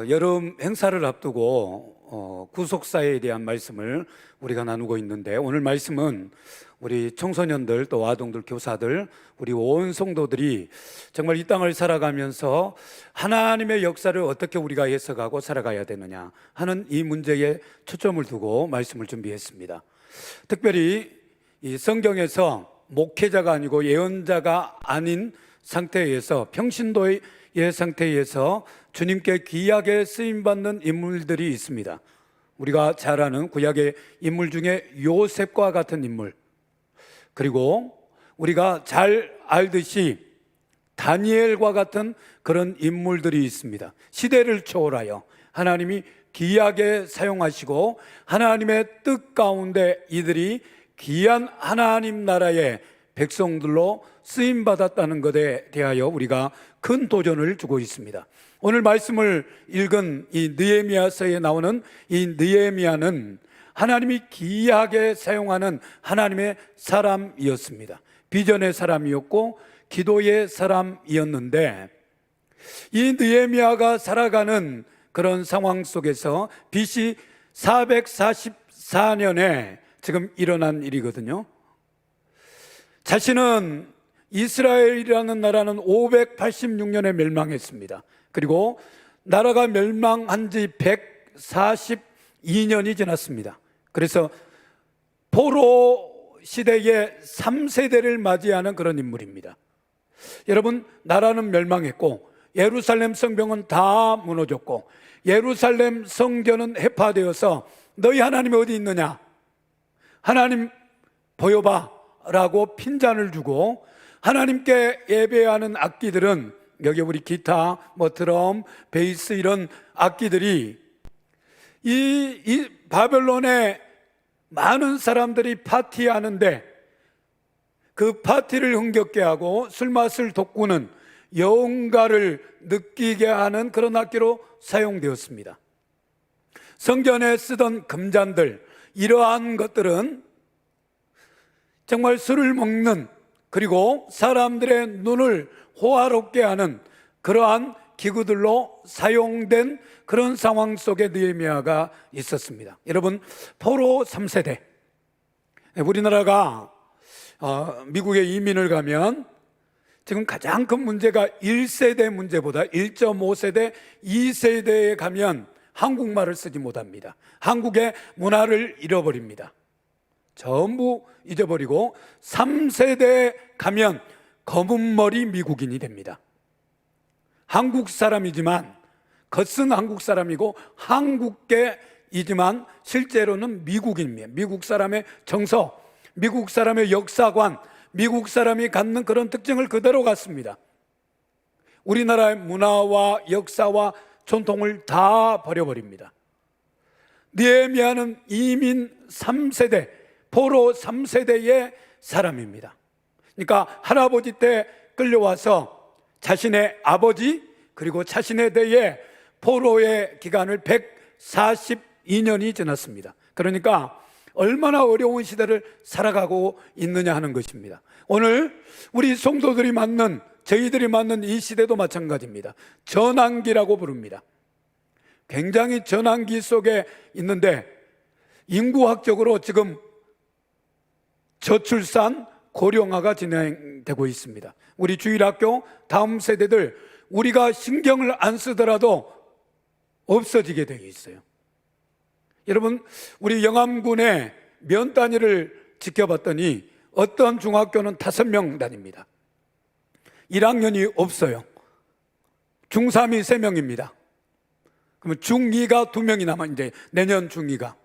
여름 행사를 앞두고 구속사에 대한 말씀을 우리가 나누고 있는데, 오늘 말씀은 우리 청소년들 또 아동들, 교사들, 우리 온 성도들이 정말 이 땅을 살아가면서 하나님의 역사를 어떻게 우리가 해석하고 살아가야 되느냐 하는 이 문제에 초점을 두고 말씀을 준비했습니다. 특별히 이 성경에서 목회자가 아니고 예언자가 아닌 상태에서, 평신도의 상태에서 주님께 귀하게 쓰임받는 인물들이 있습니다. 우리가 잘 아는 구약의 인물 중에 요셉과 같은 인물, 그리고 우리가 잘 알듯이 다니엘과 같은 그런 인물들이 있습니다. 시대를 초월하여 하나님이 귀하게 사용하시고 하나님의 뜻 가운데 이들이 귀한 하나님 나라의 백성들로 쓰임받았다는 것에 대하여 우리가 큰 도전을 주고 있습니다. 오늘 말씀을 읽은 이 느헤미야서에 나오는 이 느헤미야는 하나님이 귀하게 사용하는 하나님의 사람이었습니다. 비전의 사람이었고 기도의 사람이었는데, 이 느헤미야가 살아가는 그런 상황 속에서 BC 444년에 지금 일어난 일이거든요. 자신은 이스라엘이라는 나라는 586년에 멸망했습니다. 그리고 나라가 멸망한 지 142년이 지났습니다. 그래서 포로 시대의 3세대를 맞이하는 그런 인물입니다. 여러분, 나라는 멸망했고 예루살렘 성벽은 다 무너졌고 예루살렘 성전은 해파되어서 너희 하나님이 어디 있느냐, 하나님 보여봐 라고 핀잔을 주고, 하나님께 예배하는 악기들은 여기 우리 기타, 드럼, 베이스 이런 악기들이 이 바벨론에 많은 사람들이 파티하는데 그 파티를 흥겹게 하고 술맛을 돋구는 영가를 느끼게 하는 그런 악기로 사용되었습니다. 성전에 쓰던 금잔들, 이러한 것들은 정말 술을 먹는, 그리고 사람들의 눈을 호화롭게 하는 그러한 기구들로 사용된 그런 상황 속에 느헤미야가 있었습니다. 여러분, 포로 3세대, 우리나라가 미국에 이민을 가면 지금 가장 큰 문제가 1세대 문제보다 1.5세대, 2세대에 가면 한국말을 쓰지 못합니다. 한국의 문화를 잃어버립니다. 전부 잊어버리고 3세대에 가면 검은 머리 미국인이 됩니다. 한국 사람이지만 겉은 한국 사람이고 한국계이지만 실제로는 미국인입니다. 미국 사람의 정서, 미국 사람의 역사관, 미국 사람이 갖는 그런 특징을 그대로 갖습니다. 우리나라의 문화와 역사와 전통을 다 버려버립니다. 느헤미야는 이민 3세대, 포로 3세대의 사람입니다. 그러니까 할아버지 때 끌려와서 자신의 아버지 그리고 자신의 대에 포로의 기간을 142년이 지났습니다. 그러니까 얼마나 어려운 시대를 살아가고 있느냐 하는 것입니다. 오늘 우리 성도들이 맞는, 저희들이 맞는 이 시대도 마찬가지입니다. 전환기라고 부릅니다. 굉장히 전환기 속에 있는데, 인구학적으로 지금 저출산, 고령화가 진행되고 있습니다. 우리 주일학교 다음 세대들, 우리가 신경을 안 쓰더라도 없어지게 되어 있어요. 여러분, 우리 영암군의 면 단위를 지켜봤더니 어떤 중학교는 5명 다닙니다. 1학년이 없어요. 중3이 3명입니다. 그러면 중2가 2명이 남아, 이제 내년 중2가.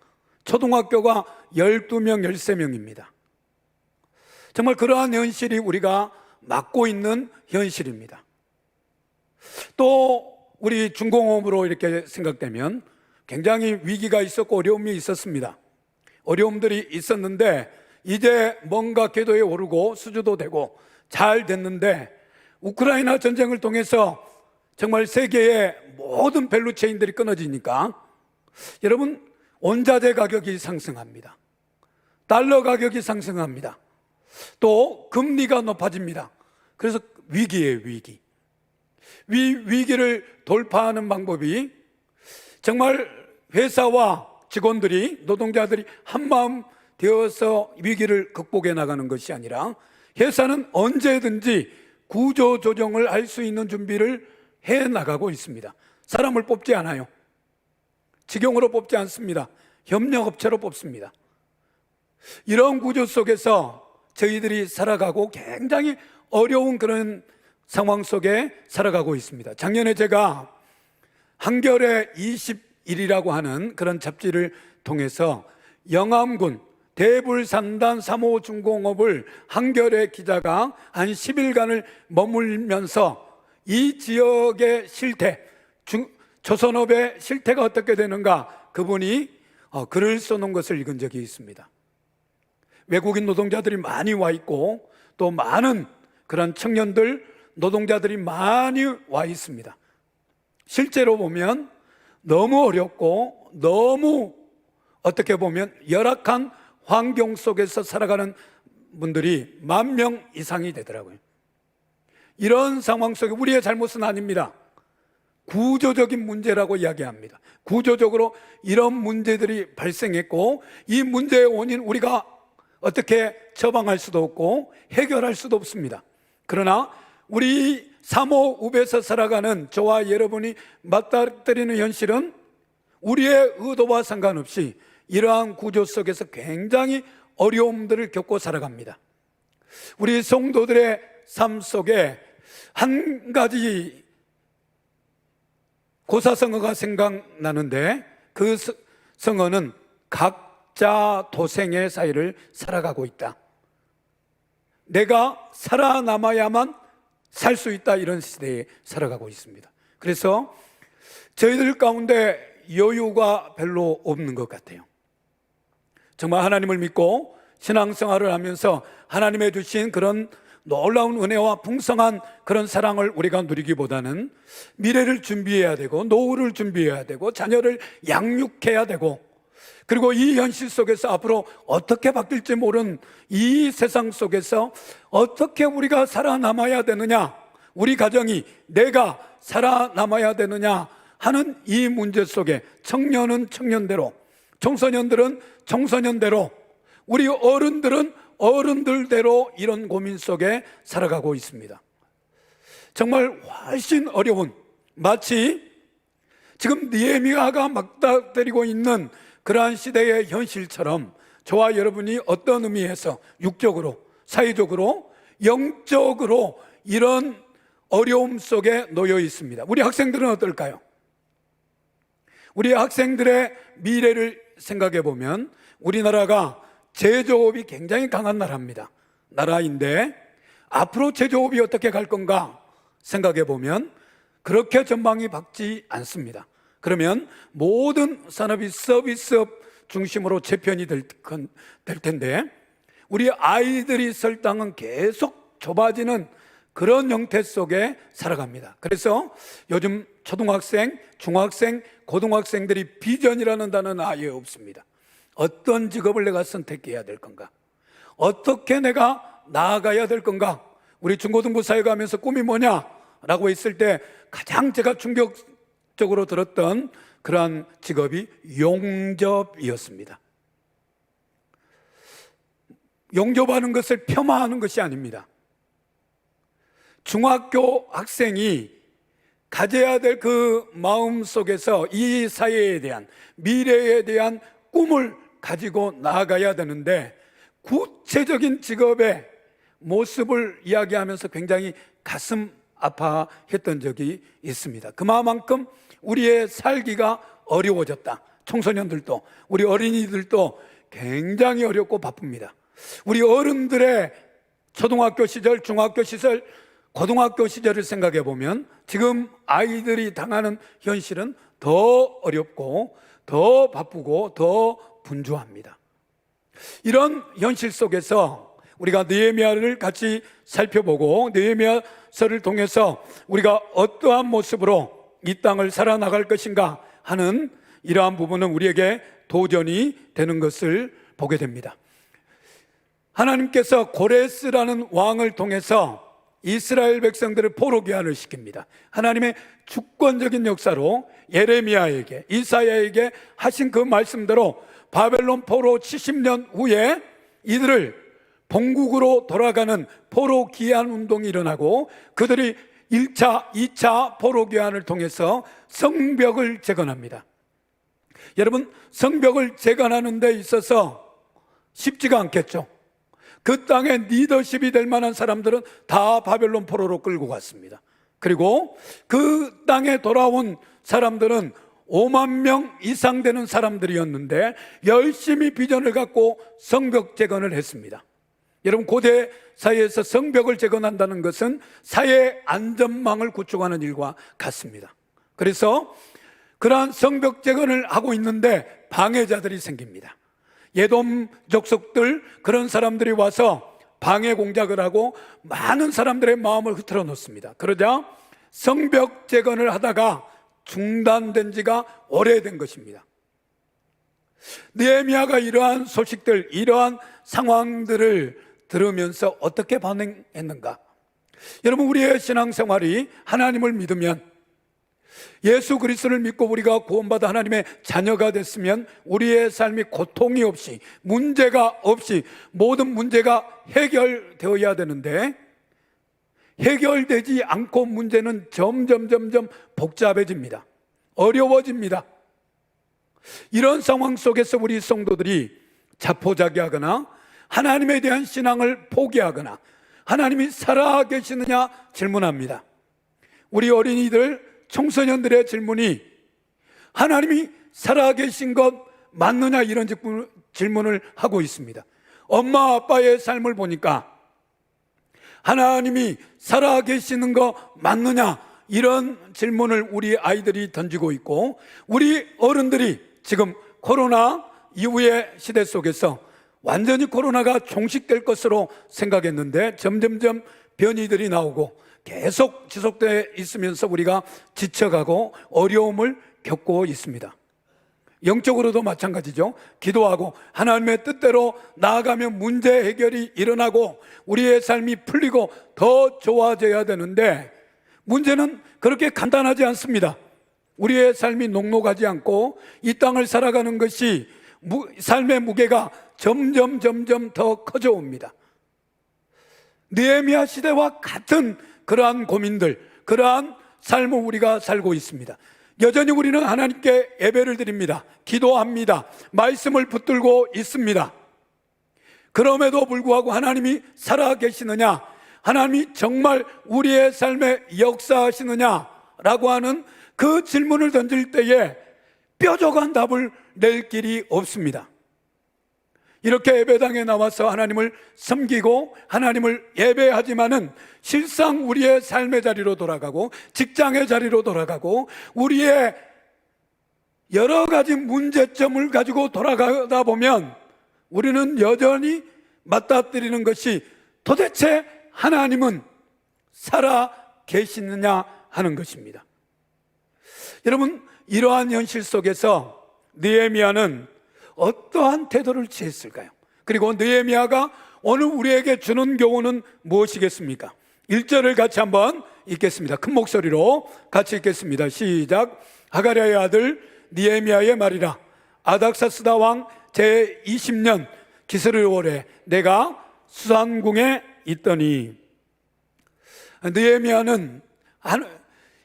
초등학교가 12명, 13명입니다. 정말 그러한 현실이 우리가 맞고 있는 현실입니다. 또 우리 중공업으로 이렇게 생각되면 굉장히 위기가 있었고 어려움이 있었습니다. 어려움들이 있었는데 이제 뭔가 궤도에 오르고 수주도 되고 잘 됐는데, 우크라이나 전쟁을 통해서 정말 세계의 모든 밸류체인들이 끊어지니까 여러분, 원자재 가격이 상승합니다. 달러 가격이 상승합니다. 또 금리가 높아집니다. 그래서 위기예요, 위기. 위기를 돌파하는 방법이 정말 회사와 직원들이, 노동자들이 한마음 되어서 위기를 극복해 나가는 것이 아니라 회사는 언제든지 구조조정을 할 수 있는 준비를 해 나가고 있습니다. 사람을 뽑지 않아요. 직영으로 뽑지 않습니다. 협력업체로 뽑습니다. 이런 구조 속에서 저희들이 살아가고 굉장히 어려운 그런 상황 속에 살아가고 있습니다. 작년에 제가 한겨레 21이라고 하는 그런 잡지를 통해서 영암군 대불산단 3호 중공업을 한겨레 기자가 한 10일간을 머물면서 이 지역의 실태, 조선업의 실태가 어떻게 되는가, 그분이 글을 써놓은 것을 읽은 적이 있습니다. 외국인 노동자들이 많이 와 있고 또 많은 그런 청년들, 노동자들이 많이 와 있습니다. 실제로 보면 너무 어렵고 너무 어떻게 보면 열악한 환경 속에서 살아가는 분들이 10,000명 이상이 되더라고요. 이런 상황 속에 우리의 잘못은 아닙니다. 구조적인 문제라고 이야기합니다. 구조적으로 이런 문제들이 발생했고 이 문제의 원인 우리가 어떻게 처방할 수도 없고 해결할 수도 없습니다. 그러나 우리 삼호읍에서 살아가는 저와 여러분이 맞닥뜨리는 현실은 우리의 의도와 상관없이 이러한 구조 속에서 굉장히 어려움들을 겪고 살아갑니다. 우리 성도들의 삶 속에 한 가지 고사성어가 생각나는데 그 성어는 각자 도생의 사이를 살아가고 있다. 내가 살아남아야만 살 수 있다, 이런 시대에 살아가고 있습니다. 그래서 저희들 가운데 여유가 별로 없는 것 같아요. 정말 하나님을 믿고 신앙생활을 하면서 하나님의 주신 그런 놀라운 은혜와 풍성한 그런 사랑을 우리가 누리기보다는 미래를 준비해야 되고 노후를 준비해야 되고 자녀를 양육해야 되고 그리고 이 현실 속에서 앞으로 어떻게 바뀔지 모르는 이 세상 속에서 어떻게 우리가 살아남아야 되느냐, 우리 가정이 내가 살아남아야 되느냐 하는 이 문제 속에 청년은 청년대로, 청소년들은 청소년대로, 우리 어른들은 어른들대로 이런 고민 속에 살아가고 있습니다. 정말 훨씬 어려운, 마치 지금 느헤미야가 맞닥뜨리고 있는 그러한 시대의 현실처럼 저와 여러분이 어떤 의미에서 육적으로, 사회적으로, 영적으로 이런 어려움 속에 놓여 있습니다. 우리 학생들은 어떨까요? 우리 학생들의 미래를 생각해 보면 우리나라가 제조업이 굉장히 강한 나라인데 앞으로 제조업이 어떻게 갈 건가 생각해 보면 그렇게 전망이 밝지 않습니다. 그러면 모든 산업이 서비스업 중심으로 재편이 될 텐데 우리 아이들이 설 땅은 계속 좁아지는 그런 형태 속에 살아갑니다. 그래서 요즘 초등학생, 중학생, 고등학생들이 비전이라는 단어는 아예 없습니다. 어떤 직업을 내가 선택해야 될 건가? 어떻게 내가 나아가야 될 건가? 우리 중고등부 사회 가면서 꿈이 뭐냐? 라고 했을 때 가장 제가 충격적으로 들었던 그러한 직업이 용접이었습니다. 용접하는 것을 폄하하는 것이 아닙니다. 중학교 학생이 가져야 될 그 마음 속에서 이 사회에 대한, 미래에 대한 꿈을 가지고 나아가야 되는데 구체적인 직업의 모습을 이야기하면서 굉장히 가슴 아파했던 적이 있습니다. 그만큼 우리의 살기가 어려워졌다. 청소년들도, 우리 어린이들도 굉장히 어렵고 바쁩니다. 우리 어른들의 초등학교 시절, 중학교 시절, 고등학교 시절을 생각해 보면 지금 아이들이 당하는 현실은 더 어렵고 더 바쁘고 더 분주합니다. 이런 현실 속에서 우리가 느헤미야를 같이 살펴보고 느헤미야서를 통해서 우리가 어떠한 모습으로 이 땅을 살아나갈 것인가 하는 이러한 부분은 우리에게 도전이 되는 것을 보게 됩니다. 하나님께서 고레스라는 왕을 통해서 이스라엘 백성들을 포로 귀환을 시킵니다. 하나님의 주권적인 역사로 예레미야에게, 이사야에게 하신 그 말씀대로 바벨론 포로 70년 후에 이들을 본국으로 돌아가는 포로 귀환 운동이 일어나고, 그들이 1차, 2차 포로 귀환을 통해서 성벽을 재건합니다. 여러분, 성벽을 재건하는 데 있어서 쉽지가 않겠죠. 그 땅에 리더십이 될 만한 사람들은 다 바벨론 포로로 끌고 갔습니다. 그리고 그 땅에 돌아온 사람들은 5만 명 이상 되는 사람들이었는데 열심히 비전을 갖고 성벽 재건을 했습니다. 여러분, 고대 사회에서 성벽을 재건한다는 것은 사회 안전망을 구축하는 일과 같습니다. 그래서 그러한 성벽 재건을 하고 있는데 방해자들이 생깁니다. 예돔 족속들, 그런 사람들이 와서 방해 공작을 하고 많은 사람들의 마음을 흐트러 놓습니다. 그러자 성벽 재건을 하다가 중단된 지가 오래된 것입니다. 느헤미야가 이러한 소식들, 이러한 상황들을 들으면서 어떻게 반응했는가? 여러분, 우리의 신앙생활이 하나님을 믿으면, 예수 그리스도를 믿고 우리가 구원받아 하나님의 자녀가 됐으면 우리의 삶이 고통이 없이, 문제가 없이, 모든 문제가 해결되어야 되는데 해결되지 않고 문제는 점점 복잡해집니다. 어려워집니다. 이런 상황 속에서 우리 성도들이 자포자기하거나 하나님에 대한 신앙을 포기하거나 하나님이 살아계시느냐 질문합니다. 우리 어린이들, 청소년들의 질문이 하나님이 살아계신 것 맞느냐, 이런 질문을 하고 있습니다. 엄마 아빠의 삶을 보니까 하나님이 살아계시는 거 맞느냐, 이런 질문을 우리 아이들이 던지고 있고, 우리 어른들이 지금 코로나 이후의 시대 속에서 완전히 코로나가 종식될 것으로 생각했는데 점점점 변이들이 나오고 계속 지속되어 있으면서 우리가 지쳐가고 어려움을 겪고 있습니다. 영적으로도 마찬가지죠. 기도하고 하나님의 뜻대로 나아가면 문제 해결이 일어나고 우리의 삶이 풀리고 더 좋아져야 되는데, 문제는 그렇게 간단하지 않습니다. 우리의 삶이 녹록하지 않고 이 땅을 살아가는 것이 삶의 무게가 점점 더 커져 옵니다. 느헤미야 시대와 같은 그러한 고민들, 그러한 삶을 우리가 살고 있습니다. 여전히 우리는 하나님께 예배를 드립니다. 기도합니다. 말씀을 붙들고 있습니다. 그럼에도 불구하고 하나님이 살아계시느냐, 하나님이 정말 우리의 삶에 역사하시느냐라고 하는 그 질문을 던질 때에 뾰족한 답을 낼 길이 없습니다. 이렇게 예배당에 나와서 하나님을 섬기고 하나님을 예배하지만은 실상 우리의 삶의 자리로 돌아가고 직장의 자리로 돌아가고 우리의 여러 가지 문제점을 가지고 돌아가다 보면 우리는 여전히 맞닥뜨리는 것이 도대체 하나님은 살아 계시느냐 하는 것입니다. 여러분, 이러한 현실 속에서 느헤미야는 어떠한 태도를 취했을까요? 그리고 느헤미야가 오늘 우리에게 주는 교훈은 무엇이겠습니까? 1절을 같이 한번 읽겠습니다. 큰 목소리로 같이 읽겠습니다. 시작. 하가랴의 아들 느헤미야의 말이라. 아닥사스다 왕 제20년 기스르월에 내가 수산궁에 있더니. 느헤미야는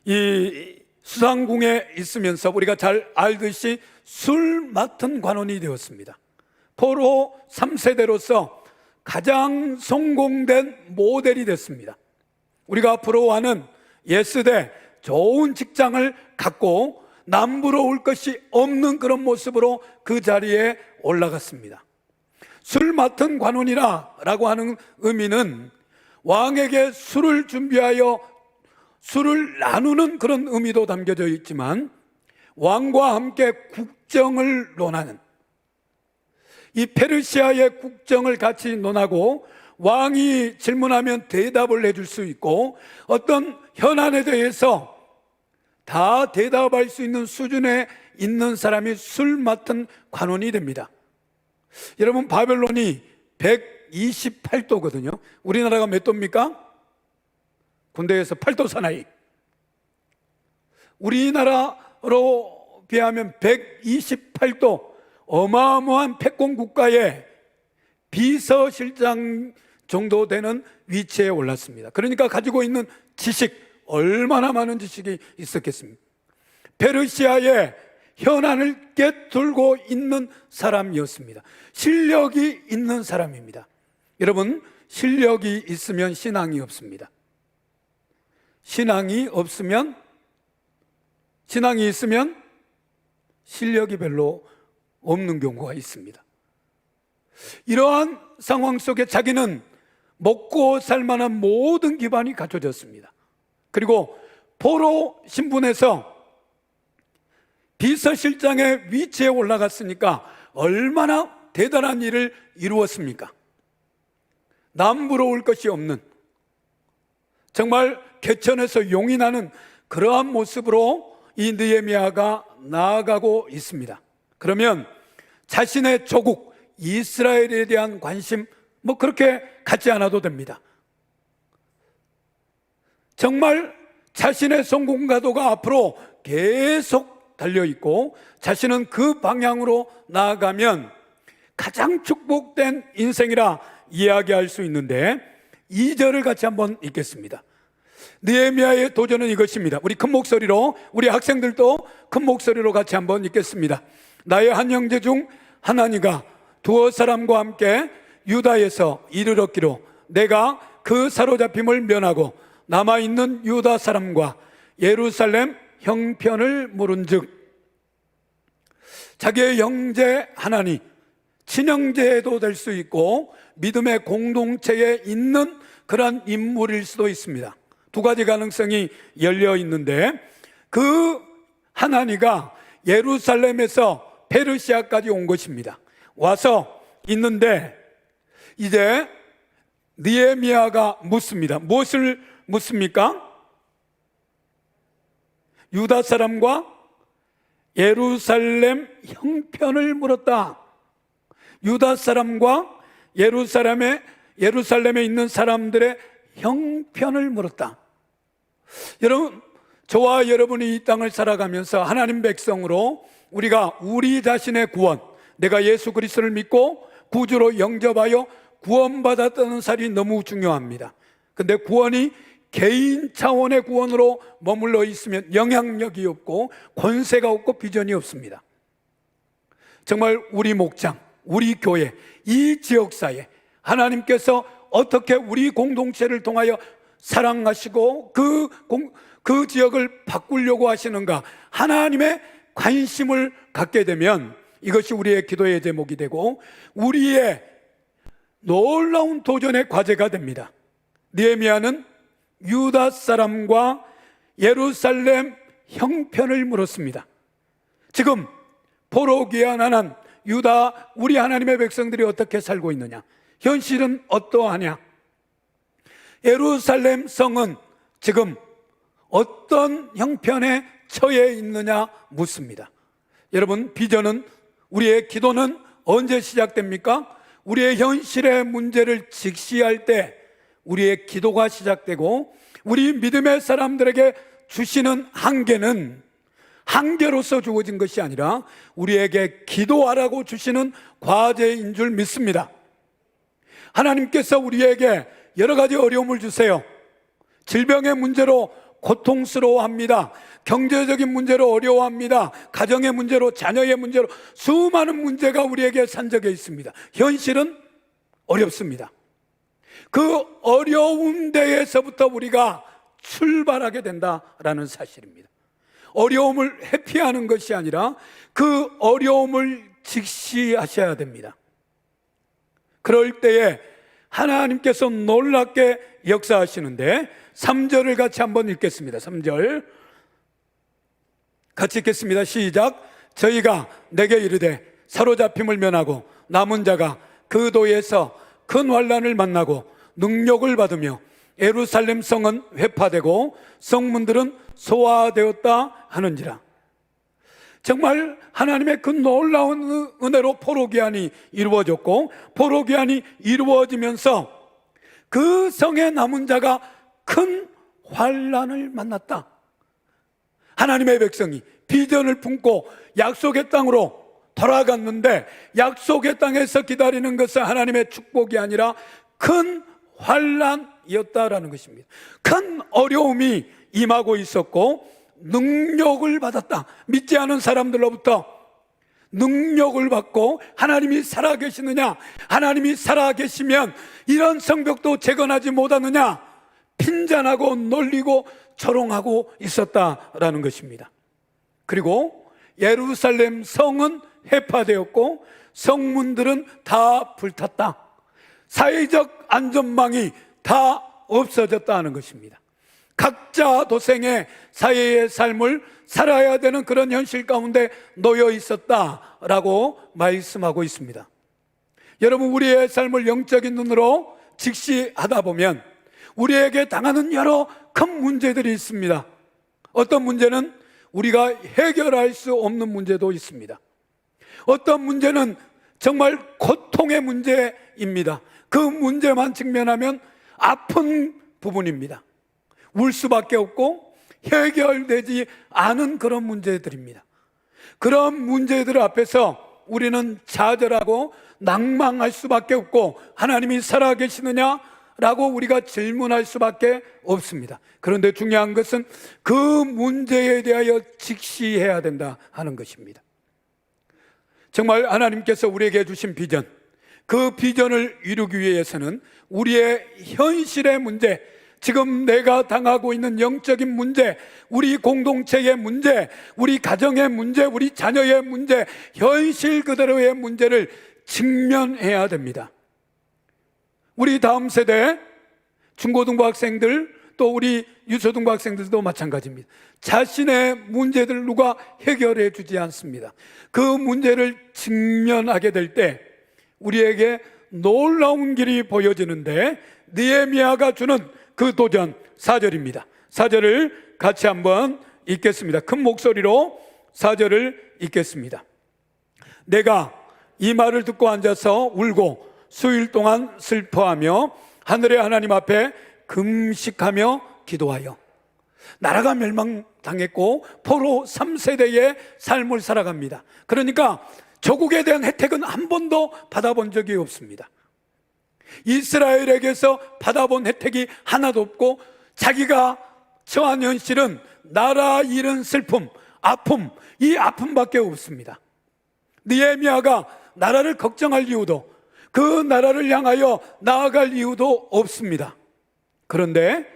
이 수산궁에 있으면서 우리가 잘 알듯이 술 맡은 관원이 되었습니다. 포로 3세대로서 가장 성공된 모델이 됐습니다. 우리가 부러워하는 예스대 좋은 직장을 갖고 남부러울 것이 없는 그런 모습으로 그 자리에 올라갔습니다. 술 맡은 관원이라고 하는 의미는 왕에게 술을 준비하여 술을 나누는 그런 의미도 담겨져 있지만, 왕과 함께 국정을 논하는, 이 페르시아의 국정을 같이 논하고 왕이 질문하면 대답을 해줄 수 있고 어떤 현안에 대해서 다 대답할 수 있는 수준에 있는 사람이 술 맡은 관원이 됩니다. 여러분, 바벨론이 128도거든요. 우리나라가 몇 도입니까? 군대에서 8도 사나이, 우리나라로 비하면 128도 어마어마한 패권 국가의 비서실장 정도 되는 위치에 올랐습니다. 그러니까 가지고 있는 지식, 얼마나 많은 지식이 있었겠습니까? 페르시아의 현안을 꿰뚫고 있는 사람이었습니다. 실력이 있는 사람입니다. 여러분, 실력이 있으면 신앙이 없습니다. 신앙이 있으면 실력이 별로 없는 경우가 있습니다. 이러한 상황 속에 자기는 먹고 살 만한 모든 기반이 갖춰졌습니다. 그리고 포로 신분에서 비서실장의 위치에 올라갔으니까 얼마나 대단한 일을 이루었습니까? 남부러울 것이 없는, 정말 개천에서 용이 나는 그러한 모습으로 이 느헤미야가 나아가고 있습니다. 그러면 자신의 조국 이스라엘에 대한 관심 그렇게 갖지 않아도 됩니다. 정말 자신의 성공 가도가 앞으로 계속 달려있고 자신은 그 방향으로 나아가면 가장 축복된 인생이라 이야기할 수 있는데, 2절을 같이 한번 읽겠습니다. 느헤미야의 도전은 이것입니다. 우리 큰 목소리로, 우리 학생들도 큰 목소리로 같이 한번 읽겠습니다. 나의 한 형제 중 하나니가 두어 사람과 함께 유다에서 이를 얻기로 내가 그 사로잡힘을 면하고 남아있는 유다 사람과 예루살렘 형편을 물은즉, 자기의 형제 하나니 친형제도 될 수 있고 믿음의 공동체에 있는 그런 인물일 수도 있습니다. 두 가지 가능성이 열려 있는데, 그 하나니가 예루살렘에서 페르시아까지 온 것입니다. 와서 있는데 이제 느헤미야가 묻습니다. 무엇을 묻습니까? 유다 사람과 예루살렘 형편을 물었다. 유다 사람과 예루살렘에 있는 사람들의 형편을 물었다. 여러분, 저와 여러분이 이 땅을 살아가면서 하나님 백성으로 우리가 우리 자신의 구원, 내가 예수 그리스도를 믿고 구주로 영접하여 구원받았다는 사실이 너무 중요합니다. 근데 구원이 개인 차원의 구원으로 머물러 있으면 영향력이 없고 권세가 없고 비전이 없습니다. 정말 우리 목장, 우리 교회, 이 지역사회, 하나님께서 어떻게 우리 공동체를 통하여 사랑하시고 그 지역을 바꾸려고 하시는가, 하나님의 관심을 갖게 되면 이것이 우리의 기도의 제목이 되고 우리의 놀라운 도전의 과제가 됩니다. 느헤미야는 유다 사람과 예루살렘 형편을 물었습니다. 지금 포로 귀환한 유다, 우리 하나님의 백성들이 어떻게 살고 있느냐, 현실은 어떠하냐, 예루살렘 성은 지금 어떤 형편에 처해 있느냐 묻습니다. 여러분, 비전은, 우리의 기도는 언제 시작됩니까? 우리의 현실의 문제를 직시할 때 우리의 기도가 시작되고, 우리 믿음의 사람들에게 주시는 한계는 한계로서 주어진 것이 아니라 우리에게 기도하라고 주시는 과제인 줄 믿습니다. 하나님께서 우리에게 여러 가지 어려움을 주세요. 질병의 문제로 고통스러워합니다. 경제적인 문제로 어려워합니다. 가정의 문제로, 자녀의 문제로 수많은 문제가 우리에게 산적해 있습니다. 현실은 어렵습니다. 그 어려운 데에서부터 우리가 출발하게 된다라는 사실입니다. 어려움을 회피하는 것이 아니라 그 어려움을 직시하셔야 됩니다. 그럴 때에 하나님께서 놀랍게 역사하시는데, 3절을 같이 한번 읽겠습니다. 3절 같이 읽겠습니다. 시작. 저희가 내게 이르되 사로잡힘을 면하고 남은 자가 그 도에서 큰 환난을 만나고 능력을 받으며 예루살렘 성은 회파되고 성문들은 소화되었다 하는지라. 정말 하나님의 그 놀라운 은혜로 포로 귀환이 이루어졌고, 포로 귀환이 이루어지면서 그 성에 남은 자가 큰 환난을 만났다. 하나님의 백성이 비전을 품고 약속의 땅으로 돌아갔는데 약속의 땅에서 기다리는 것은 하나님의 축복이 아니라 큰 환난이었다라는 것입니다. 큰 어려움이 임하고 있었고 능력을 받았다. 믿지 않은 사람들로부터 능력을 받고 하나님이 살아계시느냐, 하나님이 살아계시면 이런 성벽도 재건하지 못하느냐, 핀잔하고 놀리고 조롱하고 있었다라는 것입니다. 그리고 예루살렘 성은 해파되었고 성문들은 다 불탔다. 사회적 안전망이 다 없어졌다는 것입니다. 각자 도생의 사회의 삶을 살아야 되는 그런 현실 가운데 놓여 있었다라고 말씀하고 있습니다. 여러분, 우리의 삶을 영적인 눈으로 직시하다 보면 우리에게 당하는 여러 큰 문제들이 있습니다. 어떤 문제는 우리가 해결할 수 없는 문제도 있습니다. 어떤 문제는 정말 고통의 문제입니다. 그 문제만 직면하면 아픈 부분입니다. 울 수밖에 없고 해결되지 않은 그런 문제들입니다. 그런 문제들 앞에서 우리는 좌절하고 낭망할 수밖에 없고 하나님이 살아계시느냐? 라고 우리가 질문할 수밖에 없습니다. 그런데 중요한 것은 그 문제에 대하여 직시해야 된다 하는 것입니다. 정말 하나님께서 우리에게 주신 비전, 그 비전을 이루기 위해서는 우리의 현실의 문제, 지금 내가 당하고 있는 영적인 문제, 우리 공동체의 문제, 우리 가정의 문제, 우리 자녀의 문제, 현실 그대로의 문제를 직면해야 됩니다. 우리 다음 세대 중고등부 학생들, 또 우리 유초등부 학생들도 마찬가지입니다. 자신의 문제들 누가 해결해 주지 않습니다. 그 문제를 직면하게 될 때 우리에게 놀라운 길이 보여지는데 느헤미야가 주는 그 도전 4절입니다. 4절을 같이 한번 읽겠습니다. 큰 목소리로 4절을 읽겠습니다. 내가 이 말을 듣고 앉아서 울고 수일 동안 슬퍼하며 하늘의 하나님 앞에 금식하며 기도하여. 나라가 멸망당했고 포로 3세대의 삶을 살아갑니다. 그러니까 조국에 대한 혜택은 한 번도 받아본 적이 없습니다. 이스라엘에게서 받아본 혜택이 하나도 없고 자기가 처한 현실은 나라 잃은 슬픔, 아픔, 이 아픔밖에 없습니다. 느헤미야가 나라를 걱정할 이유도, 그 나라를 향하여 나아갈 이유도 없습니다. 그런데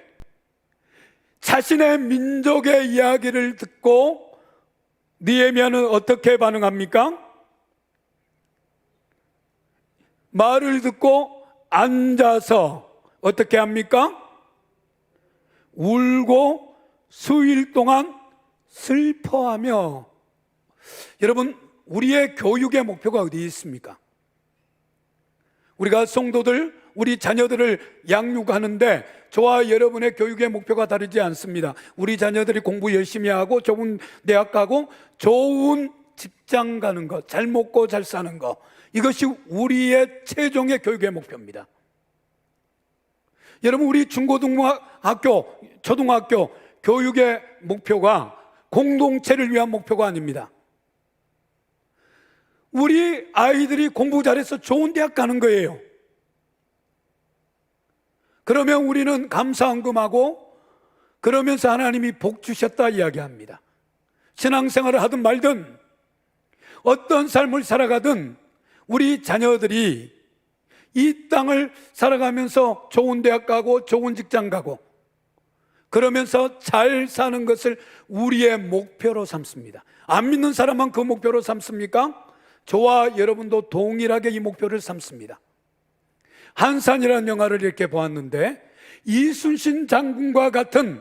자신의 민족의 이야기를 듣고 느헤미야는 어떻게 반응합니까? 말을 듣고 앉아서 어떻게 합니까? 울고 수일 동안 슬퍼하며. 여러분, 우리의 교육의 목표가 어디 있습니까? 우리가 성도들, 우리 자녀들을 양육하는데 저와 여러분의 교육의 목표가 다르지 않습니다. 우리 자녀들이 공부 열심히 하고 좋은 대학 가고 좋은 직장 가는 것, 잘 먹고 잘 사는 것, 이것이 우리의 최종의 교육의 목표입니다. 여러분, 우리 중고등학교, 초등학교 교육의 목표가 공동체를 위한 목표가 아닙니다. 우리 아이들이 공부 잘해서 좋은 대학 가는 거예요. 그러면 우리는 감사헌금하고 그러면서 하나님이 복 주셨다 이야기합니다. 신앙생활을 하든 말든 어떤 삶을 살아가든 우리 자녀들이 이 땅을 살아가면서 좋은 대학 가고 좋은 직장 가고 그러면서 잘 사는 것을 우리의 목표로 삼습니다. 안 믿는 사람만 그 목표로 삼습니까? 저와 여러분도 동일하게 이 목표를 삼습니다. 한산이라는 영화를 이렇게 보았는데 이순신 장군과 같은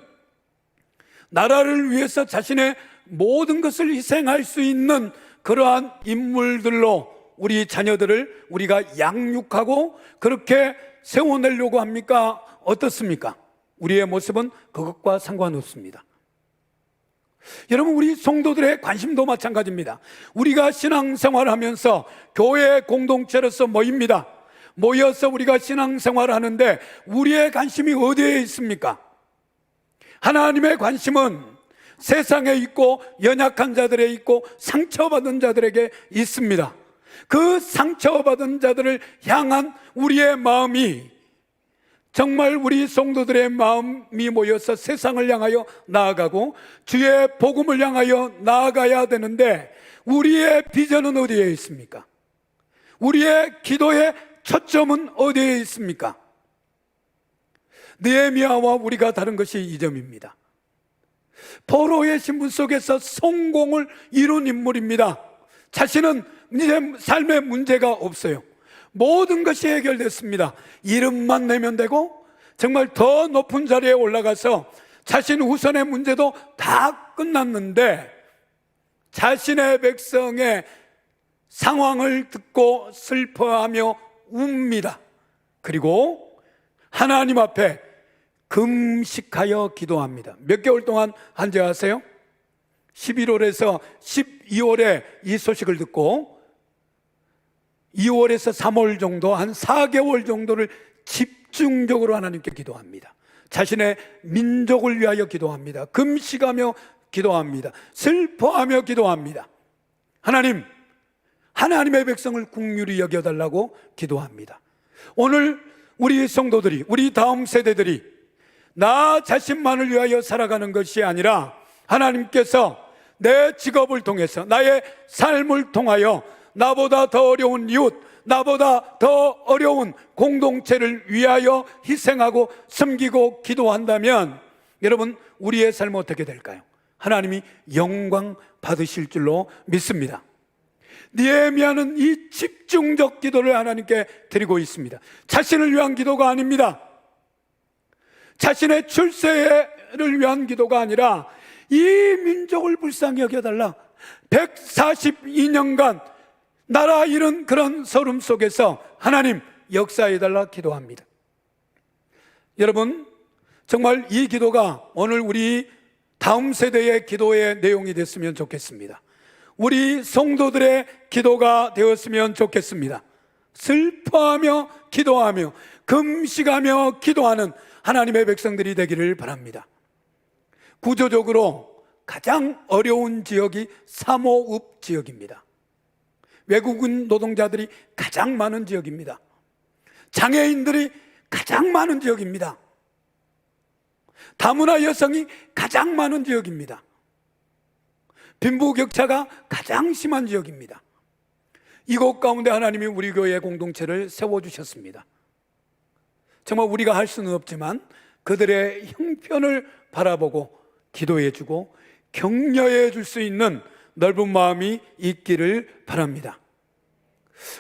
나라를 위해서 자신의 모든 것을 희생할 수 있는 그러한 인물들로 우리 자녀들을 우리가 양육하고 그렇게 세워내려고 합니까? 어떻습니까? 우리의 모습은 그것과 상관없습니다. 여러분, 우리 성도들의 관심도 마찬가지입니다. 우리가 신앙생활을 하면서 교회 공동체로서 모입니다. 모여서 우리가 신앙생활을 하는데 우리의 관심이 어디에 있습니까? 하나님의 관심은 세상에 있고 연약한 자들에 있고 상처받은 자들에게 있습니다. 그 상처받은 자들을 향한 우리의 마음이 정말 우리 성도들의 마음이 모여서 세상을 향하여 나아가고 주의 복음을 향하여 나아가야 되는데, 우리의 비전은 어디에 있습니까? 우리의 기도의 초점은 어디에 있습니까? 느헤미야와 우리가 다른 것이 이 점입니다. 포로의 신분 속에서 성공을 이룬 인물입니다. 자신은 이제 삶의 문제가 없어요. 모든 것이 해결됐습니다. 이름만 내면 되고 정말 더 높은 자리에 올라가서 자신 후손의 문제도 다 끝났는데, 자신의 백성의 상황을 듣고 슬퍼하며 웁니다. 그리고 하나님 앞에 금식하여 기도합니다. 몇 개월 동안 한지 아세요? 11월에서 12월에 이 소식을 듣고 2월에서 3월 정도, 한 4개월 정도를 집중적으로 하나님께 기도합니다. 자신의 민족을 위하여 기도합니다. 금식하며 기도합니다. 슬퍼하며 기도합니다. 하나님의 백성을 긍휼히 여겨달라고 기도합니다. 오늘 우리 성도들이, 우리 다음 세대들이 나 자신만을 위하여 살아가는 것이 아니라 하나님께서 내 직업을 통해서, 나의 삶을 통하여 나보다 더 어려운 이웃, 나보다 더 어려운 공동체를 위하여 희생하고 섬기고 기도한다면, 여러분, 우리의 삶은 어떻게 될까요? 하나님이 영광 받으실 줄로 믿습니다. 느헤미야는 이 집중적 기도를 하나님께 드리고 있습니다. 자신을 위한 기도가 아닙니다. 자신의 출세를 위한 기도가 아니라 이 민족을 불쌍히 여겨달라. 142년간 나라 잃은 그런 서름 속에서 하나님 역사해달라 기도합니다. 여러분, 정말 이 기도가 오늘 우리 다음 세대의 기도의 내용이 됐으면 좋겠습니다. 우리 성도들의 기도가 되었으면 좋겠습니다. 슬퍼하며 기도하며 금식하며 기도하는 하나님의 백성들이 되기를 바랍니다. 구조적으로 가장 어려운 지역이 사모읍 지역입니다. 외국인 노동자들이 가장 많은 지역입니다. 장애인들이 가장 많은 지역입니다. 다문화 여성이 가장 많은 지역입니다. 빈부격차가 가장 심한 지역입니다. 이곳 가운데 하나님이 우리 교회의 공동체를 세워주셨습니다. 정말 우리가 할 수는 없지만 그들의 형편을 바라보고 기도해주고 격려해 줄 수 있는 넓은 마음이 있기를 바랍니다.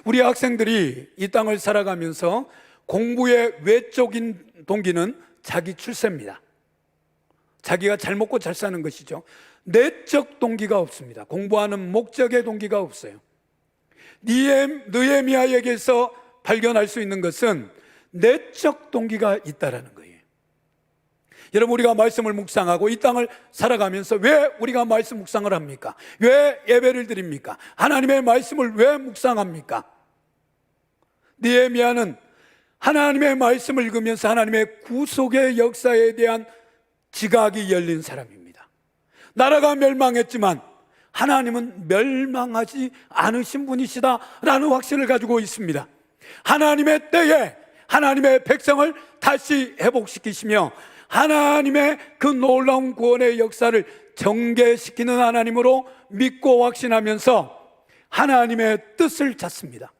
우리 학생들이 이 땅을 살아가면서 공부의 외적인 동기는 자기 출세입니다. 자기가 잘 먹고 잘 사는 것이죠. 내적 동기가 없습니다. 공부하는 목적의 동기가 없어요. 느헤미야에게서 발견할 수 있는 것은 내적 동기가 있다라는 거예요. 여러분, 우리가 말씀을 묵상하고 이 땅을 살아가면서 왜 우리가 말씀 묵상을 합니까? 왜 예배를 드립니까? 하나님의 말씀을 왜 묵상합니까? 느헤미야는 하나님의 말씀을 읽으면서 하나님의 구속의 역사에 대한 지각이 열린 사람입니다. 나라가 멸망했지만 하나님은 멸망하지 않으신 분이시다라는 확신을 가지고 있습니다. 하나님의 때에 하나님의 백성을 다시 회복시키시며 하나님의 그 놀라운 구원의 역사를 전개시키는 하나님으로 믿고 확신하면서 하나님의 뜻을 찾습니다.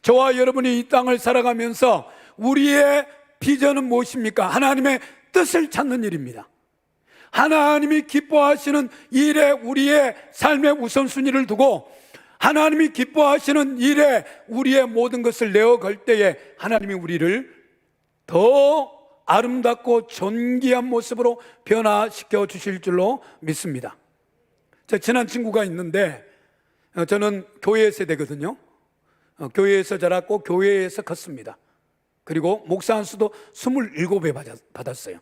저와 여러분이 이 땅을 살아가면서 우리의 비전은 무엇입니까? 하나님의 뜻을 찾는 일입니다. 하나님이 기뻐하시는 일에 우리의 삶의 우선순위를 두고 하나님이 기뻐하시는 일에 우리의 모든 것을 내어갈 때에 하나님이 우리를 더 아름답고 존귀한 모습으로 변화시켜 주실 줄로 믿습니다. 제 친한 친구가 있는데, 저는 교회 세대거든요. 교회에서 자랐고 교회에서 컸습니다. 그리고 목사 한 수도 27배 받았어요.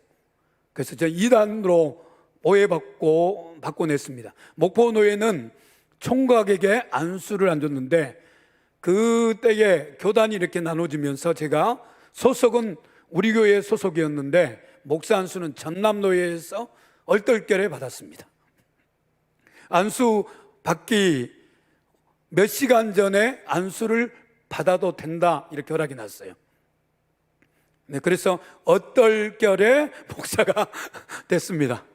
그래서 저 2단으로 오해받고 냈습니다. 목포노예는 총각에게 안수를 안 줬는데, 그때에 교단이 이렇게 나눠지면서 제가 소속은 우리 교회 소속이었는데 목사 안수는 전남노예에서 얼떨결에 받았습니다. 안수 받기 몇 시간 전에 안수를 받아도 된다, 이렇게 허락이 났어요. 네, 그래서 얼떨결에 목사가 됐습니다.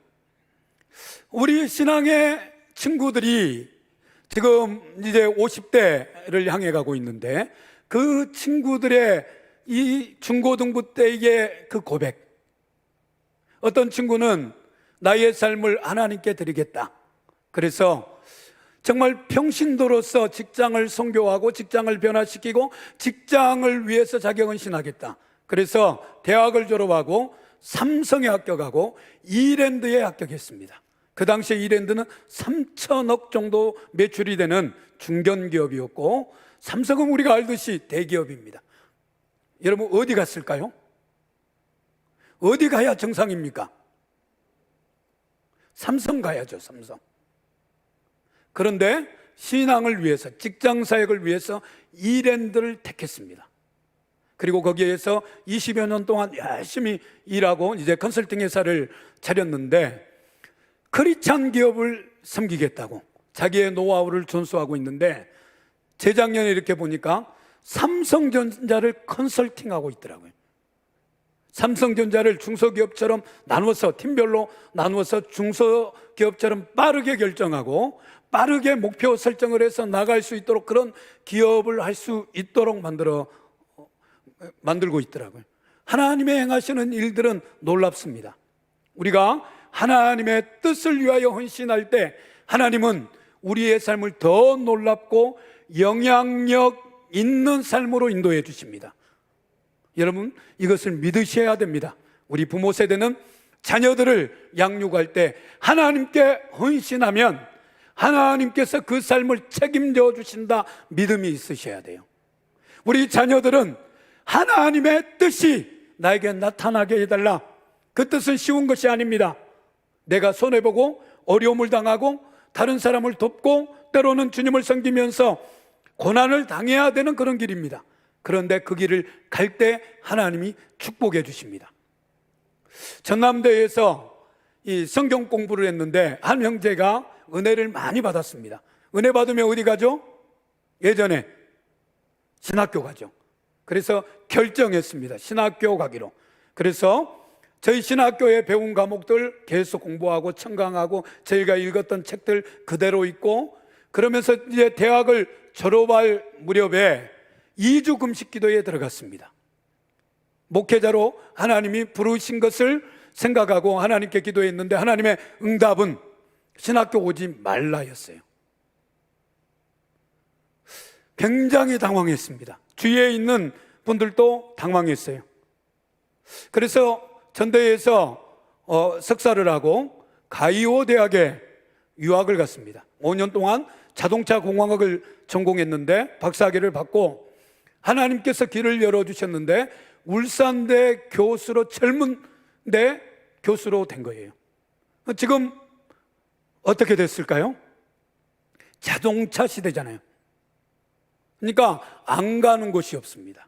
우리 신앙의 친구들이 지금 이제 50대를 향해 가고 있는데, 그 친구들의 이 중고등부 때의 그 고백, 어떤 친구는 나의 삶을 하나님께 드리겠다, 그래서 정말 평신도로서 직장을 선교하고 직장을 변화시키고 직장을 위해서 자격 헌신하겠다, 그래서 대학을 졸업하고 삼성에 합격하고 이랜드에 합격했습니다. 그 당시에 이랜드는 3천억 정도 매출이 되는 중견기업이었고, 삼성은 우리가 알듯이 대기업입니다. 여러분, 어디 갔을까요? 어디 가야 정상입니까? 삼성 가야죠, 삼성. 그런데 신앙을 위해서, 직장 사역을 위해서 이랜드를 택했습니다. 그리고 거기에서 20여 년 동안 열심히 일하고 이제 컨설팅 회사를 차렸는데, 크리스찬 기업을 섬기겠다고 자기의 노하우를 전수하고 있는데, 재작년에 이렇게 보니까 삼성전자를 컨설팅하고 있더라고요. 삼성전자를 중소기업처럼 나누어서, 팀별로 나누어서 중소기업처럼 빠르게 결정하고 빠르게 목표 설정을 해서 나갈 수 있도록, 그런 기업을 할 수 있도록 만들고 있더라고요. 하나님의 행하시는 일들은 놀랍습니다. 우리가 하나님의 뜻을 위하여 헌신할 때 하나님은 우리의 삶을 더 놀랍고 영향력 있는 삶으로 인도해 주십니다. 여러분, 이것을 믿으셔야 됩니다. 우리 부모 세대는 자녀들을 양육할 때 하나님께 헌신하면 하나님께서 그 삶을 책임져 주신다, 믿음이 있으셔야 돼요. 우리 자녀들은 하나님의 뜻이 나에게 나타나게 해달라, 그 뜻은 쉬운 것이 아닙니다. 내가 손해보고 어려움을 당하고 다른 사람을 돕고 때로는 주님을 섬기면서 고난을 당해야 되는 그런 길입니다. 그런데 그 길을 갈 때 하나님이 축복해 주십니다. 전남대에서 이 성경 공부를 했는데 한 형제가 은혜를 많이 받았습니다. 은혜 받으면 어디 가죠? 예전에 신학교 가죠. 그래서 결정했습니다. 신학교 가기로. 그래서 저희 신학교에 배운 과목들 계속 공부하고 청강하고 저희가 읽었던 책들 그대로 읽고, 그러면서 이제 대학을 졸업할 무렵에 2주 금식 기도에 들어갔습니다. 목회자로 하나님이 부르신 것을 생각하고 하나님께 기도했는데 하나님의 응답은 신학교 오지 말라였어요. 굉장히 당황했습니다. 주위에 있는 분들도 당황했어요. 그래서 전대에서 석사를 하고 가이오 대학에 유학을 갔습니다. 5년 동안 자동차 공학을 전공했는데 박사학위를 받고 하나님께서 길을 열어주셨는데 울산대 교수로, 젊은대 교수로 된 거예요. 지금 어떻게 됐을까요? 자동차 시대잖아요. 그러니까 안 가는 곳이 없습니다.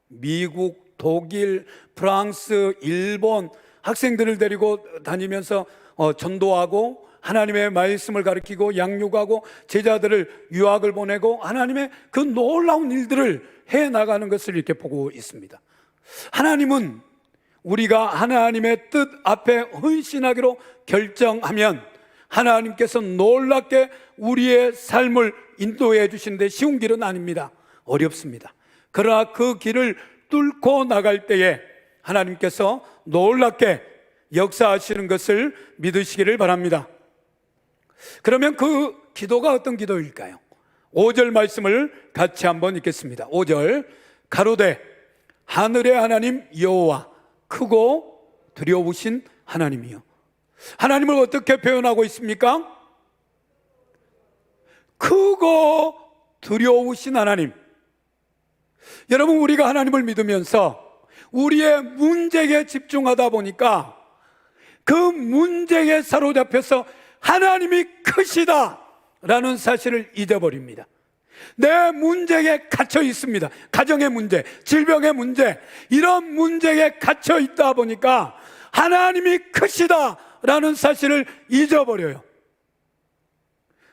미국, 독일, 프랑스, 일본 학생들을 데리고 다니면서 전도하고 하나님의 말씀을 가르치고 양육하고 제자들을 유학을 보내고 하나님의 그 놀라운 일들을 해나가는 것을 이렇게 보고 있습니다. 하나님은 우리가 하나님의 뜻 앞에 헌신하기로 결정하면 하나님께서 놀랍게 우리의 삶을 인도해 주시는데 쉬운 길은 아닙니다. 어렵습니다. 그러나 그 길을 뚫고 나갈 때에 하나님께서 놀랍게 역사하시는 것을 믿으시기를 바랍니다. 그러면 그 기도가 어떤 기도일까요? 5절 말씀을 같이 한번 읽겠습니다. 5절, 가로되 하늘의 하나님 여호와, 크고 두려우신 하나님이요. 하나님을 어떻게 표현하고 있습니까? 크고 두려우신 하나님. 여러분, 우리가 하나님을 믿으면서 우리의 문제에 집중하다 보니까 그 문제에 사로잡혀서 하나님이 크시다 라는 사실을 잊어버립니다. 내 문제에 갇혀 있습니다. 가정의 문제, 질병의 문제, 이런 문제에 갇혀 있다 보니까 하나님이 크시다라는 사실을 잊어버려요.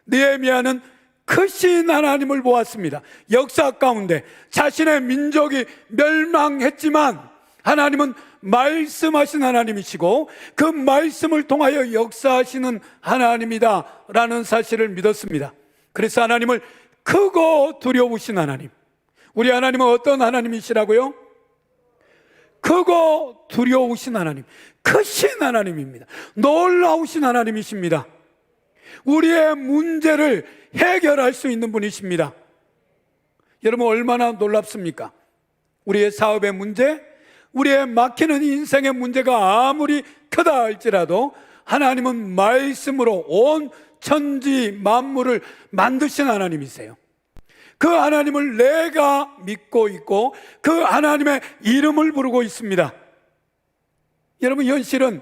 느헤미야는 크신 하나님을 보았습니다. 역사 가운데 자신의 민족이 멸망했지만 하나님은 말씀하신 하나님이시고 그 말씀을 통하여 역사하시는 하나님이다라는 사실을 믿었습니다. 그래서 하나님을 크고 두려우신 하나님, 우리 하나님은 어떤 하나님이시라고요? 크고 두려우신 하나님, 크신 하나님입니다. 놀라우신 하나님이십니다. 우리의 문제를 해결할 수 있는 분이십니다. 여러분, 얼마나 놀랍습니까? 우리의 사업의 문제, 우리의 막히는 인생의 문제가 아무리 크다 할지라도 하나님은 말씀으로 온 천지 만물을 만드신 하나님이세요. 그 하나님을 내가 믿고 있고 그 하나님의 이름을 부르고 있습니다. 여러분, 현실은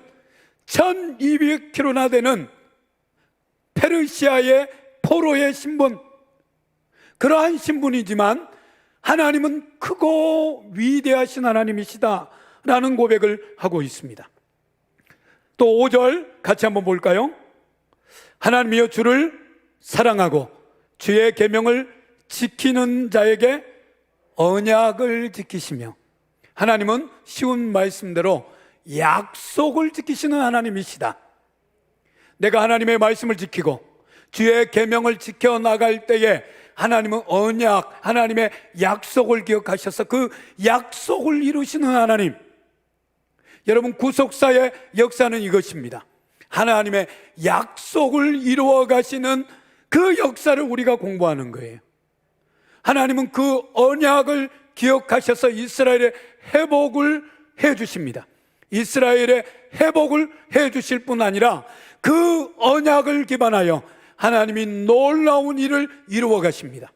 1200km나 되는 페르시아의 포로의 신분, 그러한 신분이지만 하나님은 크고 위대하신 하나님이시다라는 고백을 하고 있습니다. 또 5절 같이 한번 볼까요? 하나님이여 주를 사랑하고 주의 계명을 지키는 자에게 언약을 지키시며, 하나님은 쉬운 말씀대로 약속을 지키시는 하나님이시다. 내가 하나님의 말씀을 지키고 주의 계명을 지켜나갈 때에 하나님은 언약, 하나님의 약속을 기억하셔서 그 약속을 이루시는 하나님. 여러분, 구속사의 역사는 이것입니다. 하나님의 약속을 이루어 가시는 그 역사를 우리가 공부하는 거예요. 하나님은 그 언약을 기억하셔서 이스라엘의 회복을 해 주십니다. 이스라엘의 회복을 해 주실 뿐 아니라 그 언약을 기반하여 하나님이 놀라운 일을 이루어 가십니다.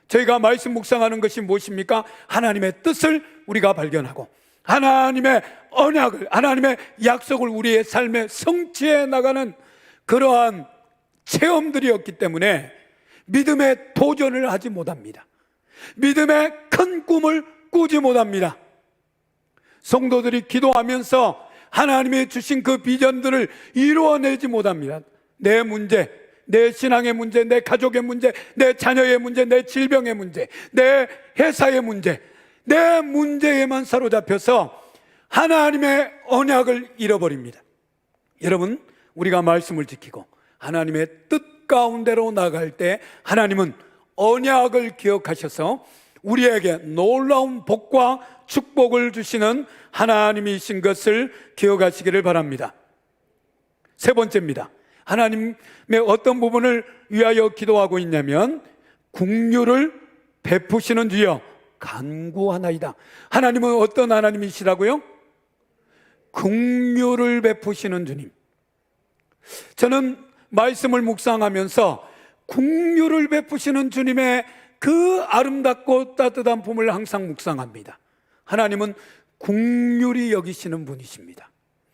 저희가 말씀 묵상하는 것이 무엇입니까? 하나님의 뜻을 우리가 발견하고 하나님의 언약을, 하나님의 약속을 우리의 삶에 성취해 나가는 그러한 체험들이었기 때문에 믿음의 도전을 하지 못합니다. 믿음의 큰 꿈을 꾸지 못합니다. 성도들이 기도하면서 하나님이 주신 그 비전들을 이루어내지 못합니다. 내 문제, 내 신앙의 문제, 내 가족의 문제, 내 자녀의 문제, 내 질병의 문제, 내 회사의 문제, 내 문제에만 사로잡혀서 하나님의 언약을 잃어버립니다. 여러분, 우리가 말씀을 지키고 하나님의 뜻 가운데로 나갈 때 하나님은 언약을 기억하셔서 우리에게 놀라운 복과 축복을 주시는 하나님이신 것을 기억하시기를 바랍니다. 세 번째입니다. 하나님의 어떤 부분을 위하여 기도하고 있냐면 긍휼을 베푸시는 주여 간구하나이다. 하나님은 어떤 하나님이시라고요? 긍휼을 베푸시는 주님. 저는 말씀을 묵상하면서 긍휼을 베푸시는 주님의 그 아름답고 따뜻한 품을 항상 묵상합니다. 하나님은 긍휼히 여기시는 분이십니다.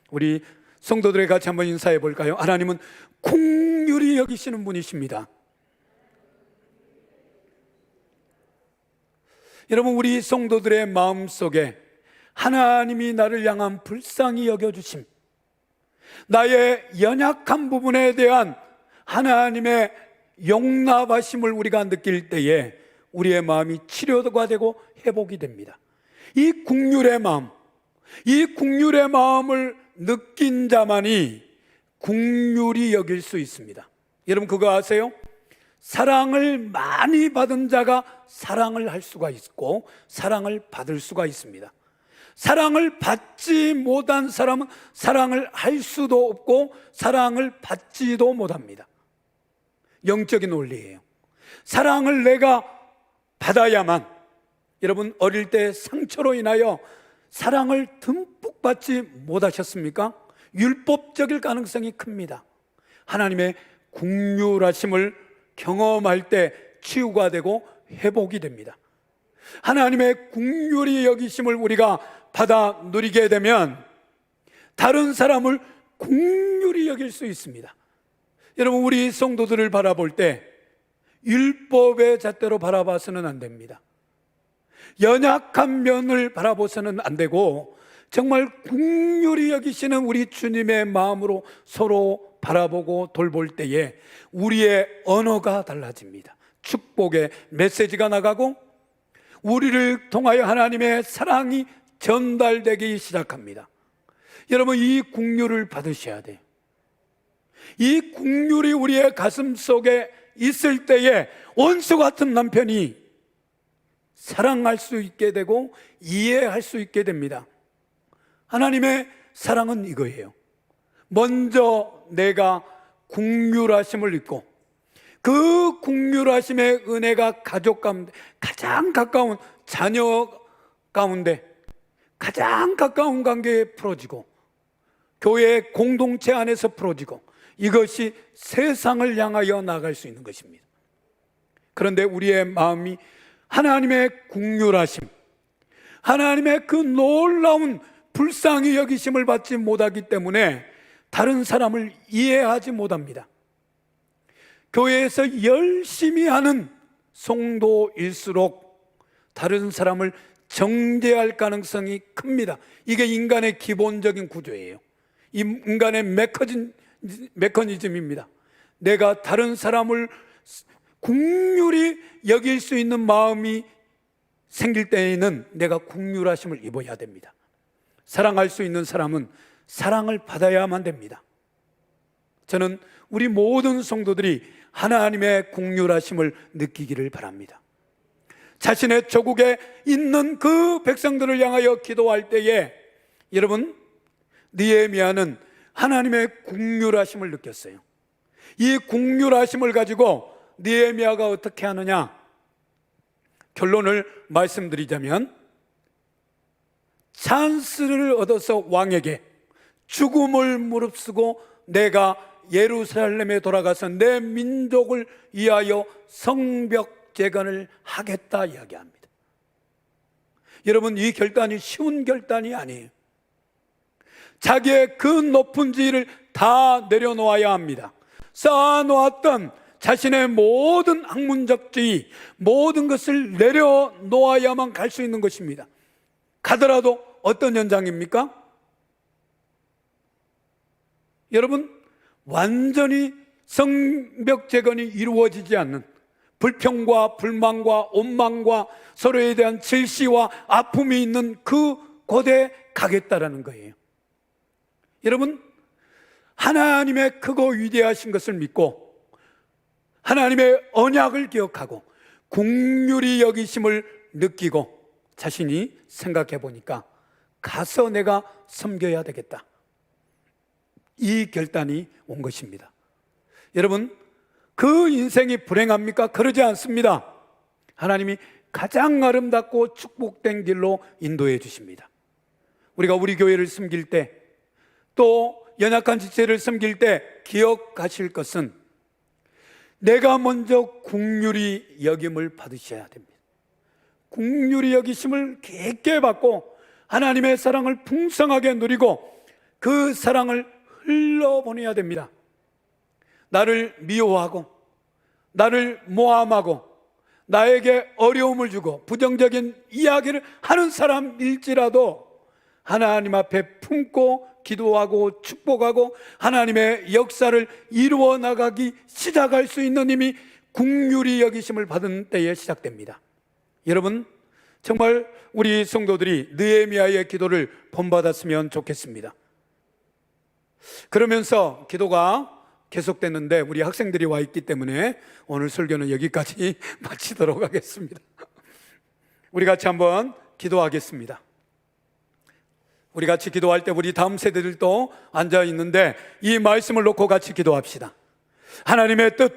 우리 성도들의 같이 한번 인사해 볼까요? 하나님은 긍휼히 여기시는 분이십니다. 여러분, 우리 성도들의 마음속에 하나님이 나를 향한 불쌍히 여겨주심, 나의 연약한 부분에 대한 하나님의 용납하심을 우리가 느낄 때에 우리의 마음이 치료가 되고 회복이 됩니다. 이 긍휼의 마음, 이 긍휼의 마음을 느낀 자만이 긍휼히 여길 수 있습니다. 여러분, 그거 아세요? 사랑을 많이 받은 자가 사랑을 할 수가 있고 사랑을 받을 수가 있습니다. 사랑을 받지 못한 사람은 사랑을 할 수도 없고 사랑을 받지도 못합니다. 영적인 원리예요. 사랑을 내가 받아야만, 여러분, 어릴 때 상처로 인하여 사랑을 듬뿍 받지 못하셨습니까? 율법적일 가능성이 큽니다. 하나님의 긍휼하심을 경험할 때 치유가 되고 회복이 됩니다. 하나님의 긍휼히 여기심을 우리가 받아 누리게 되면 다른 사람을 긍휼히 여길 수 있습니다. 여러분, 우리 성도들을 바라볼 때 율법의 잣대로 바라봐서는 안 됩니다. 연약한 면을 바라봐서는 안 되고 정말 긍휼히 여기시는 우리 주님의 마음으로 서로 바라보고 돌볼 때에 우리의 언어가 달라집니다. 축복의 메시지가 나가고 우리를 통하여 하나님의 사랑이 전달되기 시작합니다. 여러분, 이 긍휼을 받으셔야 돼요. 이 긍휼이 우리의 가슴 속에 있을 때에 원수 같은 남편이 사랑할 수 있게 되고 이해할 수 있게 됩니다. 하나님의 사랑은 이거예요. 먼저 내가 긍휼하심을 입고 그 긍휼하심의 은혜가 가족 가운데, 가장 가까운 자녀 가운데, 가장 가까운 관계에 풀어지고 교회 공동체 안에서 풀어지고 이것이 세상을 향하여 나갈 수 있는 것입니다. 그런데 우리의 마음이 하나님의 긍휼하심, 하나님의 그 놀라운 불쌍히 여기심을 받지 못하기 때문에 다른 사람을 이해하지 못합니다. 교회에서 열심히 하는 성도일수록 다른 사람을 정죄할 가능성이 큽니다. 이게 인간의 기본적인 구조예요. 이 인간의 메커니즘입니다. 내가 다른 사람을 긍휼히 여길 수 있는 마음이 생길 때에는 내가 긍휼하심을 입어야 됩니다. 사랑할 수 있는 사람은 사랑을 받아야만 됩니다. 저는 우리 모든 성도들이 하나님의 긍휼하심을 느끼기를 바랍니다. 자신의 조국에 있는 그 백성들을 향하여 기도할 때에 여러분, 느헤미야는 하나님의 긍휼하심을 느꼈어요. 이 긍휼하심을 가지고 느헤미야가 어떻게 하느냐, 결론을 말씀드리자면 찬스를 얻어서 왕에게 죽음을 무릅쓰고 내가 예루살렘에 돌아가서 내 민족을 위하여 성벽 재건을 하겠다 이야기합니다. 여러분, 이 결단이 쉬운 결단이 아니에요. 자기의 그 높은 지위를 다 내려놓아야 합니다. 쌓아놓았던 자신의 모든 학문적 지위, 모든 것을 내려놓아야만 갈 수 있는 것입니다. 가더라도 어떤 현장입니까? 여러분, 완전히 성벽 재건이 이루어지지 않는 불평과 불만과 원망과 서로에 대한 질시와 아픔이 있는 그 곳에 가겠다라는 거예요. 여러분, 하나님의 크고 위대하신 것을 믿고 하나님의 언약을 기억하고 긍휼히 여기심을 느끼고 자신이 생각해 보니까 가서 내가 섬겨야 되겠다, 이 결단이 온 것입니다. 여러분, 그 인생이 불행합니까? 그러지 않습니다. 하나님이 가장 아름답고 축복된 길로 인도해 주십니다. 우리가 우리 교회를 섬길 때, 또 연약한 지체를 섬길 때 기억하실 것은 내가 먼저 긍휼히 여김을 받으셔야 됩니다. 긍휼히 여기심을 깊게 받고 하나님의 사랑을 풍성하게 누리고 그 사랑을 흘러보내야 됩니다. 나를 미워하고 나를 모함하고 나에게 어려움을 주고 부정적인 이야기를 하는 사람일지라도 하나님 앞에 품고 기도하고 축복하고 하나님의 역사를 이루어 나가기 시작할 수 있는 힘이 긍휼히 여기심을 받은 때에 시작됩니다. 여러분, 정말 우리 성도들이 느헤미야의 기도를 본받았으면 좋겠습니다. 그러면서 기도가 계속됐는데 우리 학생들이 와 있기 때문에 오늘 설교는 여기까지 마치도록 하겠습니다. 우리 같이 한번 기도하겠습니다. 우리 같이 기도할 때 우리 다음 세대들도 앉아 있는데 이 말씀을 놓고 같이 기도합시다. 하나님의 뜻,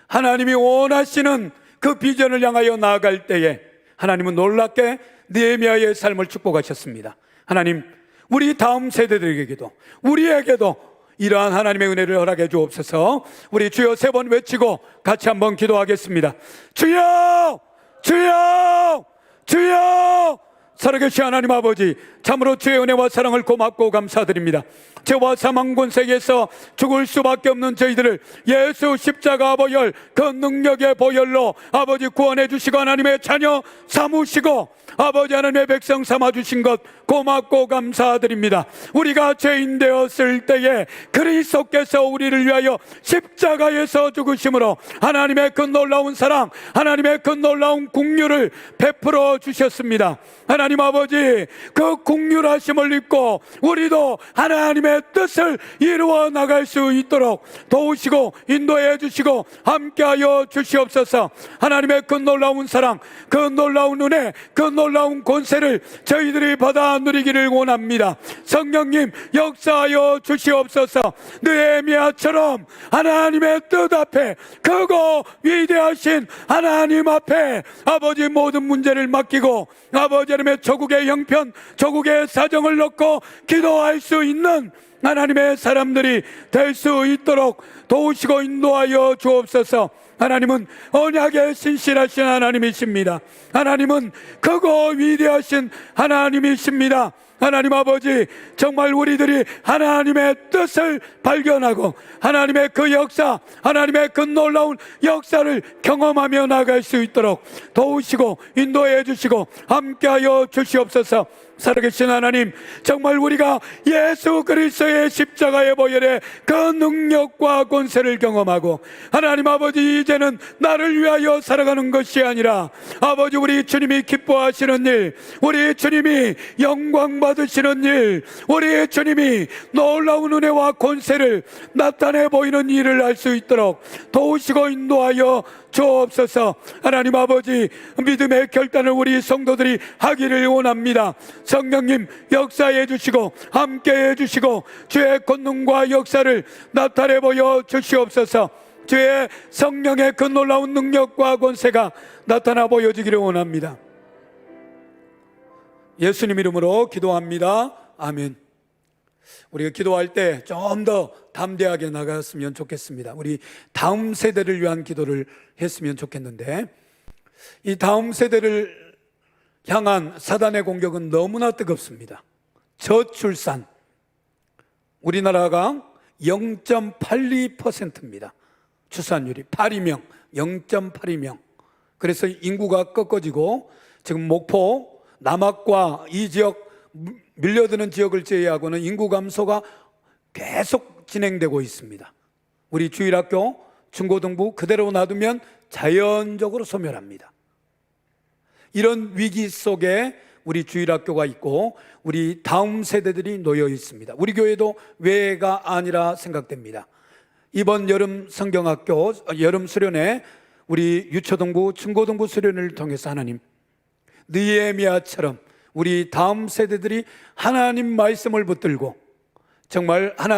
하나님이 원하시는 그 비전을 향하여 나아갈 때에 하나님은 놀랍게 느헤미야의 삶을 축복하셨습니다. 하나님, 우리 다음 세대들에게도 우리에게도 이러한 하나님의 은혜를 허락해 주옵소서. 우리 주여 3번 외치고 같이 한번 기도하겠습니다. 주여! 주여! 주여! 살아계신 하나님 아버지, 참으로 주의 은혜와 사랑을 고맙고 감사드립니다. 죄와 사망 권세에서 죽을 수밖에 없는 저희들을 예수 십자가 보혈 그 능력의 보혈로 아버지 구원해 주시고 하나님의 자녀 삼으시고 아버지 하나님의 백성 삼아주신 것 고맙고 감사드립니다. 우리가 죄인 되었을 때에 그리스도께서 우리를 위하여 십자가에서 죽으심으로 하나님의 그 놀라운 사랑, 하나님의 그 놀라운 긍휼을 베풀어 주셨습니다. 하나님 아버지, 그 긍휼하심을 입고 우리도 하나님의 뜻을 이루어 나갈 수 있도록 도우시고 인도해 주시고 함께하여 주시옵소서. 하나님의 그 놀라운 사랑, 그 놀라운 은혜, 그 놀라운 권세를 저희들이 받아 누리기를 원합니다. 성령님 역사하여 주시옵소서. 느헤미야처럼 하나님의 뜻 앞에 크고 위대하신 하나님 앞에 아버지 모든 문제를 맡기고 아버지 하나님의 조국의 형편, 조국의 사정을 놓고 기도할 수 있는 하나님의 사람들이 될 수 있도록 도우시고 인도하여 주옵소서. 하나님은 언약에 신실하신 하나님이십니다. 하나님은 크고 위대하신 하나님이십니다. 하나님 아버지, 정말 우리들이 하나님의 뜻을 발견하고 하나님의 그 역사, 하나님의 그 놀라운 역사를 경험하며 나갈 수 있도록 도우시고 인도해 주시고 함께하여 주시옵소서. 살아계신 하나님, 정말 우리가 예수 그리스도의 십자가의 보혈의 그 능력과 권세를 경험하고 하나님 아버지, 이제는 나를 위하여 살아가는 것이 아니라 아버지 우리 주님이 기뻐하시는 일, 우리 주님이 영광 받으시는 일, 우리 주님이 놀라운 은혜와 권세를 나타내 보이는 일을 할 수 있도록 도우시고 인도하여 주옵소서. 하나님 아버지, 믿음의 결단을 우리 성도들이 하기를 원합니다. 성령님 역사해 주시고 함께해 주시고 주의 권능과 역사를 나타내 보여 주시옵소서. 주의 성령의 그 놀라운 능력과 권세가 나타나 보여지기를 원합니다. 예수님 이름으로 기도합니다. 아멘. 우리가 기도할 때 좀 더 담대하게 나갔으면 좋겠습니다. 우리 다음 세대를 위한 기도를 했으면 좋겠는데, 이 다음 세대를 향한 사단의 공격은 너무나 뜨겁습니다. 저출산, 우리나라가 0.82%입니다. 출산율이 8이명, 0.82명. 그래서 인구가 꺾어지고 지금 목포, 남학과 이 지역, 밀려드는 지역을 제외하고는 인구 감소가 계속 진행되고 있습니다. 우리 주일학교, 중고등부 그대로 놔두면 자연적으로 소멸합니다. 이런 위기 속에 우리 주일학교가 있고 우리 다음 세대들이 놓여 있습니다. 우리 교회도 외가 아니라 생각됩니다. 이번 여름 성경학교, 여름 수련회, 우리 유초등부, 중고등부 수련회를 통해서 하나님, 느헤미야처럼 우리 다음 세대들이 하나님 말씀을 붙들고 정말 하나님